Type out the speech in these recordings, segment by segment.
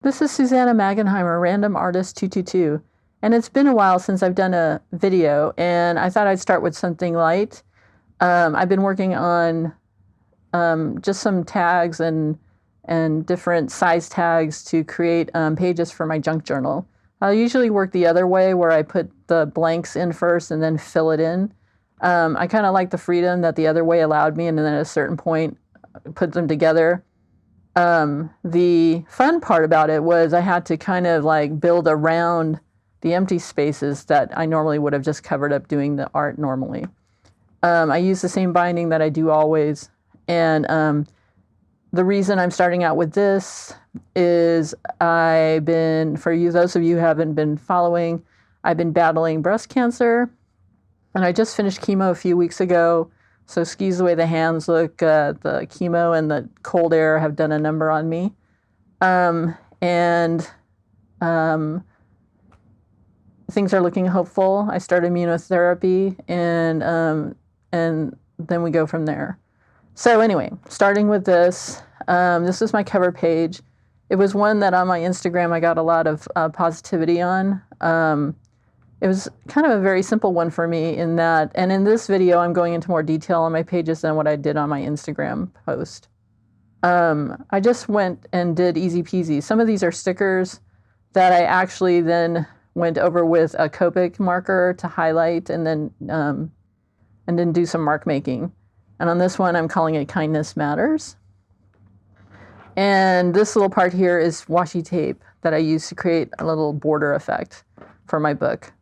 This is Susana Magenheimer, Random Artist 222, and it's been a while since I've done a video, and I thought I'd start with something light. I've been working on just some tags and different size tags to create pages for my junk journal. I usually work the other way, where I put the blanks in first and then fill it in. I kind of like the freedom that the other way allowed me, and then at a certain point, put them together. The fun part about it was I had to kind of like build around the empty spaces that I normally would have just covered up doing the art normally. I use the same binding that I do always. And the reason I'm starting out with this is for you, those of you who haven't been following, I've been battling breast cancer. And I just finished chemo a few weeks ago. So excuse the way the hands look. The chemo and the cold air have done a number on me. Things are looking hopeful. I start immunotherapy, and then we go from there. So anyway, starting with this, this is my cover page. It was one that on my Instagram I got a lot of positivity on. It was kind of a very simple one for me in that, and in this video, I'm going into more detail on my pages than what I did on my Instagram post. I just went and did easy peasy. Some of these are stickers that I actually then went over with a Copic marker to highlight and then do some mark making. And on this one, I'm calling it Kindness Matters. And this little part here is washi tape that I use to create a little border effect for my book.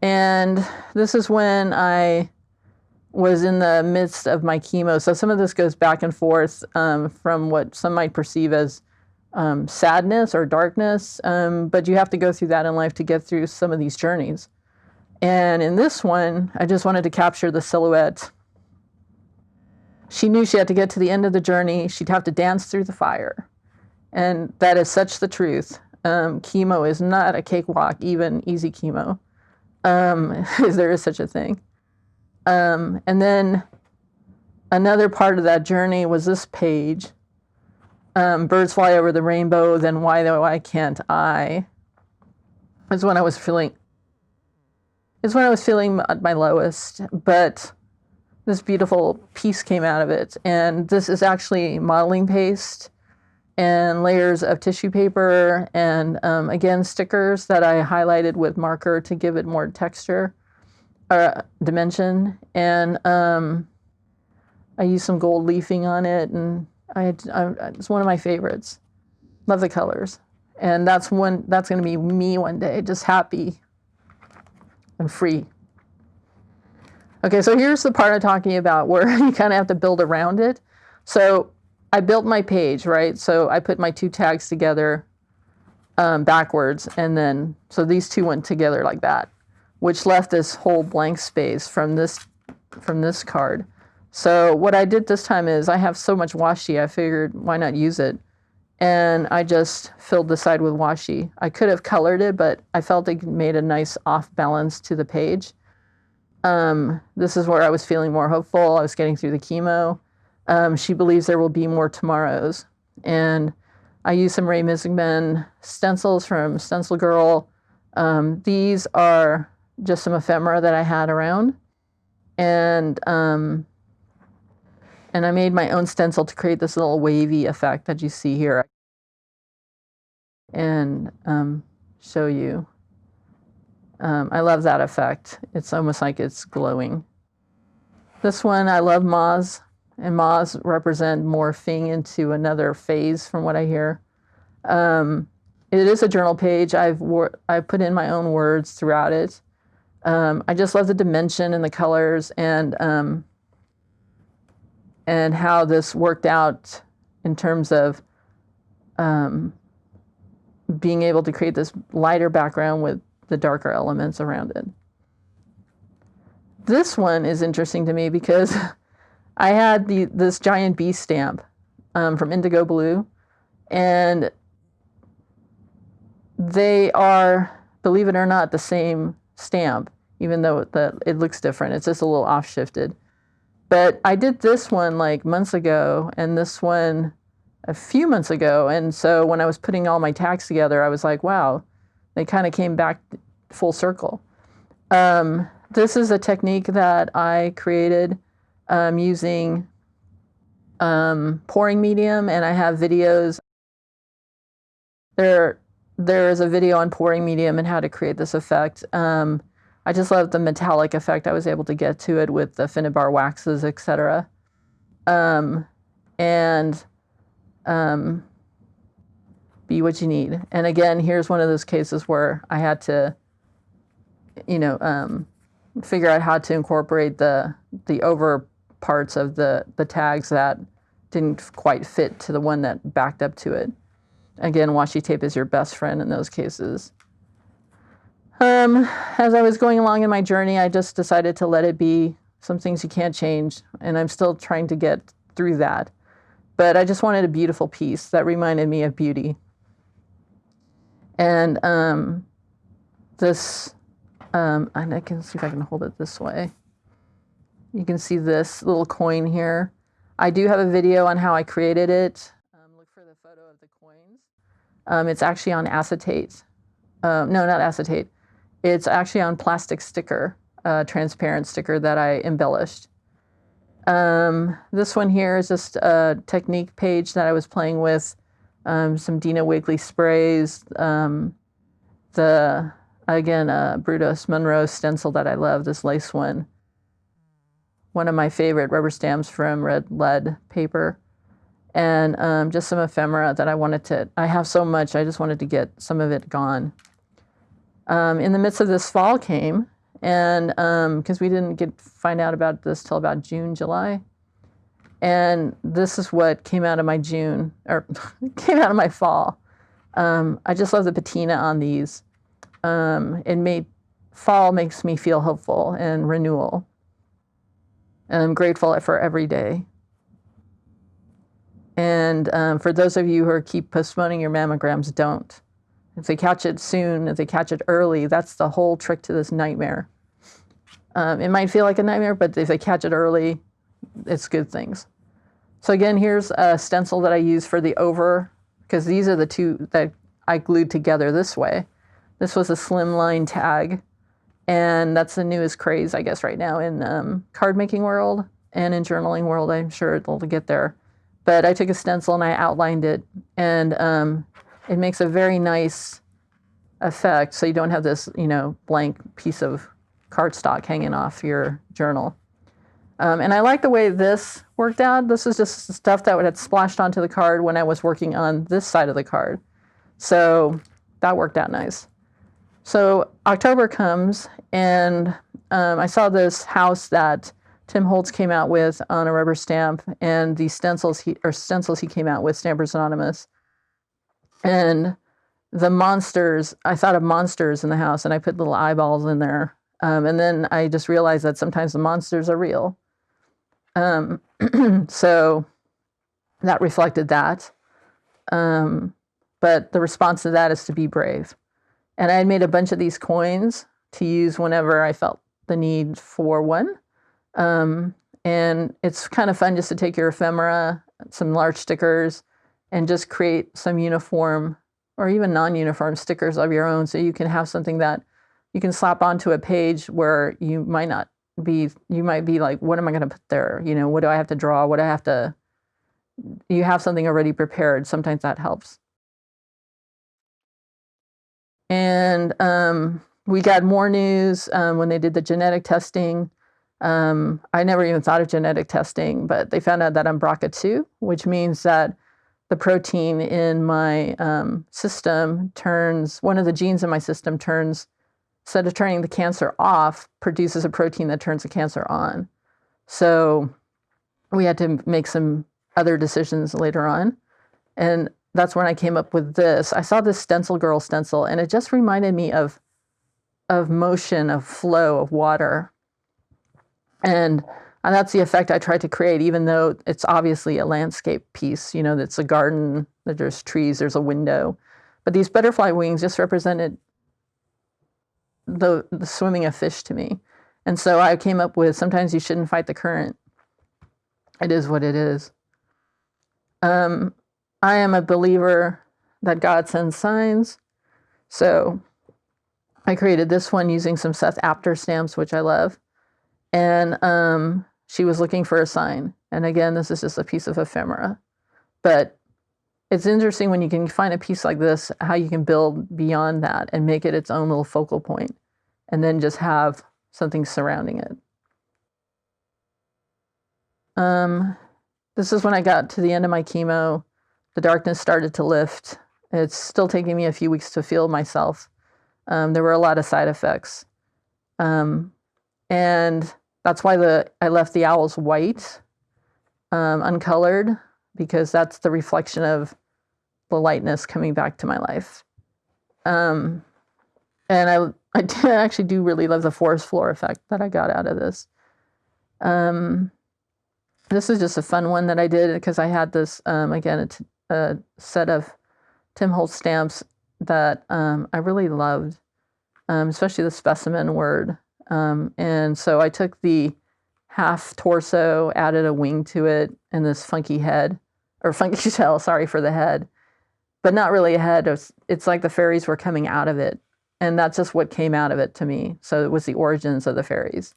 And this is when I was in the midst of my chemo. So some of this goes back and forth from what some might perceive as sadness or darkness. But you have to go through that in life to get through some of these journeys. And in this one, I just wanted to capture the silhouette. She knew she had to get to the end of the journey. She'd have to dance through the fire. And that is such the truth. Chemo is not a cakewalk, even easy chemo. If there is such a thing. And then another part of that journey was this page. Birds fly over the rainbow, then why can't I? Is when I was feeling at my lowest, but this beautiful piece came out of it. And this is actually modeling paste and layers of tissue paper, and again, stickers that I highlighted with marker to give it more texture or dimension. And I used some gold leafing on it, and it's one of my favorites. Love the colors. And that's going to be me one day, just happy and free. Okay, so here's the part I'm talking about where you kind of have to build around it. So I built my page, right? So I put my two tags together backwards, and then, so these two went together like that, which left this whole blank space from this card. So what I did this time is I have so much washi, I figured why not use it? And I just filled the side with washi. I could have colored it, but I felt it made a nice off balance to the page. This is where I was feeling more hopeful. I was getting through the chemo. She believes there will be more tomorrows. And I used some Ray Mizigman stencils from Stencil Girl. These are just some ephemera that I had around. And I made my own stencil to create this little wavy effect that you see here. And show you. I love that effect. It's almost like it's glowing. This one, I love moths. And moths represent morphing into another phase from what I hear. It is a journal page. I put in my own words throughout it. I just love the dimension and the colors, and how this worked out in terms of being able to create this lighter background with the darker elements around it. This one is interesting to me because I had this giant bee stamp from Indigo Blue, and they are, believe it or not, the same stamp, even though it looks different. It's just a little off shifted. But I did this one like months ago, and this one a few months ago. And so when I was putting all my tags together, I was like, wow, they kind of came back full circle. This is a technique that I created using pouring medium, and I have videos. There is a video on pouring medium and how to create this effect. I just love the metallic effect I was able to get to it with the Finnebar waxes, etc. And be what you need. And again, here's one of those cases where I had to, figure out how to incorporate the over parts of the tags that didn't quite fit to the one that backed up to it. Again, washi tape is your best friend in those cases. As I was going along in my journey, I just decided to let it be. Some things you can't change, and I'm still trying to get through that. But I just wanted a beautiful piece that reminded me of beauty. And this, and I can see if I can hold it this way. You can see this little coin here. I do have a video on how I created it. Look for the photo of the coins. It's actually on acetate. No, not acetate. It's actually on plastic sticker, transparent sticker that I embellished. This one here is just a technique page that I was playing with, some Dina Wigley sprays, Brutus Monroe stencil that I love, this lace one. One of my favorite rubber stamps from Red Lead paper. And just some ephemera that I have so much, I just wanted to get some of it gone. In the midst of this, fall came, and because we didn't find out about this till about June, July. And this is what came out of my June, or came out of my fall. I just love the patina on these. Fall makes me feel hopeful and renewal. And I'm grateful for every day. And for those of you who keep postponing your mammograms, don't. If they catch it soon, if they catch it early, that's the whole trick to this nightmare. It might feel like a nightmare, but if they catch it early, it's good things. So again, here's a stencil that I use for the over, because these are the two that I glued together this way. This was a slimline tag, and that's the newest craze, I guess, right now in card making world and in journaling world. I'm sure it'll get there. But I took a stencil and I outlined it, and it makes a very nice effect, so you don't have this, blank piece of cardstock hanging off your journal. And I like the way this worked out. This is just stuff that had splashed onto the card when I was working on this side of the card. So that worked out nice. So October comes, and I saw this house that Tim Holtz came out with on a rubber stamp, and the stencils he came out with, Stampers Anonymous. And the monsters, I thought of monsters in the house, and I put little eyeballs in there. And then I just realized that sometimes the monsters are real. So that reflected that. But the response to that is to be brave. And I had made a bunch of these coins to use whenever I felt the need for one. And it's kind of fun just to take your ephemera, some large stickers, and just create some uniform or even non-uniform stickers of your own, so you can have something that you can slap onto a page where you might be like, what am I going to put there? What do I have to draw? You have something already prepared. Sometimes that helps. And we got more news when they did the genetic testing. I never even thought of genetic testing, but they found out that I'm BRCA2, which means that the protein in my system one of the genes in my system instead of turning the cancer off, produces a protein that turns the cancer on. So we had to make some other decisions later on. And that's when I came up with this. I saw this Stencil Girl stencil, and it just reminded me of motion, of flow, of water. And that's the effect I tried to create, even though it's obviously a landscape piece. It's a garden, there's trees, there's a window. But these butterfly wings just represented the swimming of fish to me. And so I came up with, sometimes you shouldn't fight the current. It is what it is. I am a believer that God sends signs. So I created this one using some Seth Apter stamps, which I love. And she was looking for a sign. And again, this is just a piece of ephemera. But it's interesting when you can find a piece like this, how you can build beyond that and make it its own little focal point, and then just have something surrounding it. This is when I got to the end of my chemo. The darkness started to lift. It's still taking me a few weeks to feel myself. There were a lot of side effects. And that's why I left the owls white, uncolored, because that's the reflection of the lightness coming back to my life. And I actually do really love the forest floor effect that I got out of this. This is just a fun one that I did because I had this, again, a set of Tim Holtz stamps that I really loved, especially the specimen word. And so I took the half torso, added a wing to it, and this funky head, or funky shell, sorry for the head, but not really a head. It's like the fairies were coming out of it. And that's just what came out of it to me. So it was the origins of the fairies.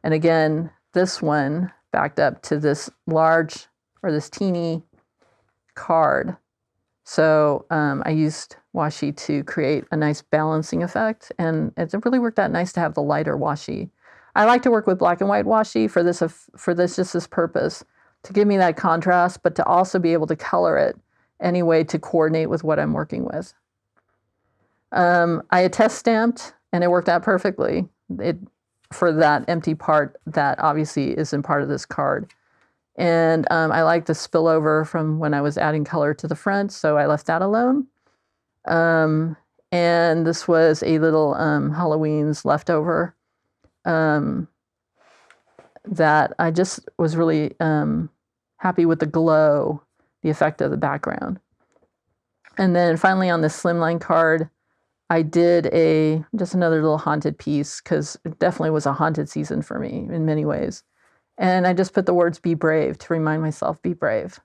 And again, this one backed up to this large, or this teeny card. So I used washi to create a nice balancing effect, and it really worked out nice to have the lighter washi. I like to work with black and white washi for just this purpose, to give me that contrast, but to also be able to color it anyway to coordinate with what I'm working with. I had test stamped, and it worked out perfectly. For that empty part that obviously isn't part of this card. And I like the spillover from when I was adding color to the front, so I left that alone. And this was a little Halloween's leftover that I just was really happy with the glow, the effect of the background. And then finally on this slimline card, I did just another little haunted piece, because it definitely was a haunted season for me in many ways. And I just put the words "be brave" to remind myself, be brave.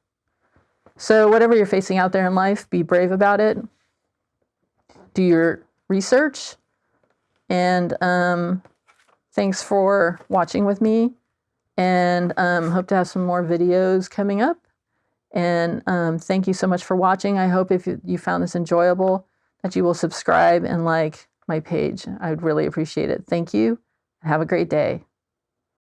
So whatever you're facing out there in life, be brave about it. Do your research. And thanks for watching with me. And hope to have some more videos coming up. And thank you so much for watching. I hope if you found this enjoyable, that you will subscribe and like my page. I would really appreciate it. Thank you. Have a great day.